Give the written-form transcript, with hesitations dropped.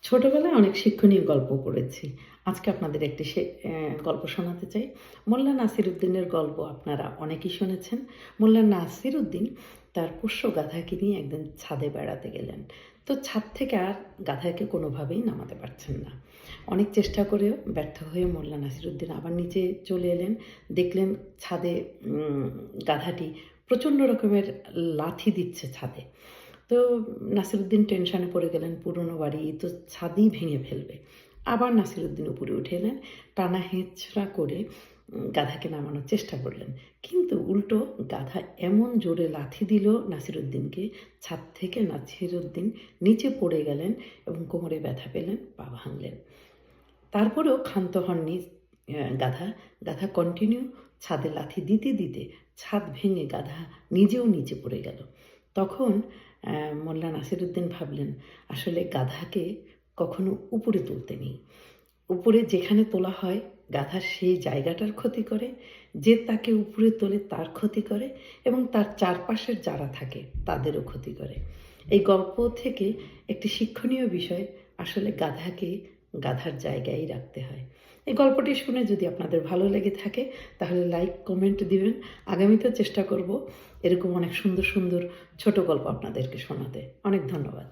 ছোটবেলায় অনেক শিক্ষণীয় গল্প পড়েছি। আজকে আপনাদের একটি গল্প শোনাতে চাই। মোল্লা নাসিরুদ্দিনের গল্প আপনারা অনেকেই শুনেছেন। মোল্লা নাসিরুদ্দিন তার পোষ্য গাধাকে নিয়ে একদিন ছাদে বেড়াতে গেলেন। তো ছাদ থেকে আর গাধাকে কোনোভাবেই নামাতে পারছেন না। অনেক চেষ্টা করেও ব্যর্থ হয়ে মোল্লা নাসিরুদ্দিন আবার নিচে চলে এলেন। দেখলেন ছাদে গাধাটি প্রচণ্ড রকমের লাথি দিচ্ছে ছাদে। তো নাসিরুদ্দিন টেনশনে পড়ে গেলেন, পুরনো বাড়ি তো ছাদই ভেঙে ফেলবে। আবার নাসিরুদ্দিন উপরে উঠে এলেন, টানা হেঁচড়া করে গাধাকে নামানোর চেষ্টা করলেন। কিন্তু উল্টো গাধা এমন জোরে লাথি দিল নাসিরুদ্দিনকে, ছাদ থেকে নাসিরুদ্দিন নিচে পড়ে গেলেন এবং কোমরে ব্যথা পেলেন, পা ভাঙলেন। তারপরেও ক্ষান্ত হননি গাধা। গাধা কন্টিনিউ ছাদে লাথি দিতে দিতে ছাদ ভেঙে গাধা নিজেও নিচে পড়ে গেল। তখন মোল্লা নাসিরুদ্দিন ভাবলেন, আসলে গাধাকে কখনো উপরে তুলতে নেই। উপরে যেখানে তোলা হয় গাধা সেই জায়গাটার ক্ষতি করে, যে তাকে উপরে তোলে তার ক্ষতি করে এবং তার চারপাশের যারা থাকে তাদেরও ক্ষতি করে। এই গল্প থেকে একটি শিক্ষণীয় বিষয়, আসলে গাধাকে গাধার জায়গায় রাখতে হয়। এই গল্পটি শুনে যদি আপনাদের ভালো লেগে থাকে তাহলে লাইক কমেন্ট দিবেন। আগামীতেও চেষ্টা করব এরকম অনেক সুন্দর সুন্দর ছোট গল্প আপনাদেরকে শোনাতে। অনেক ধন্যবাদ।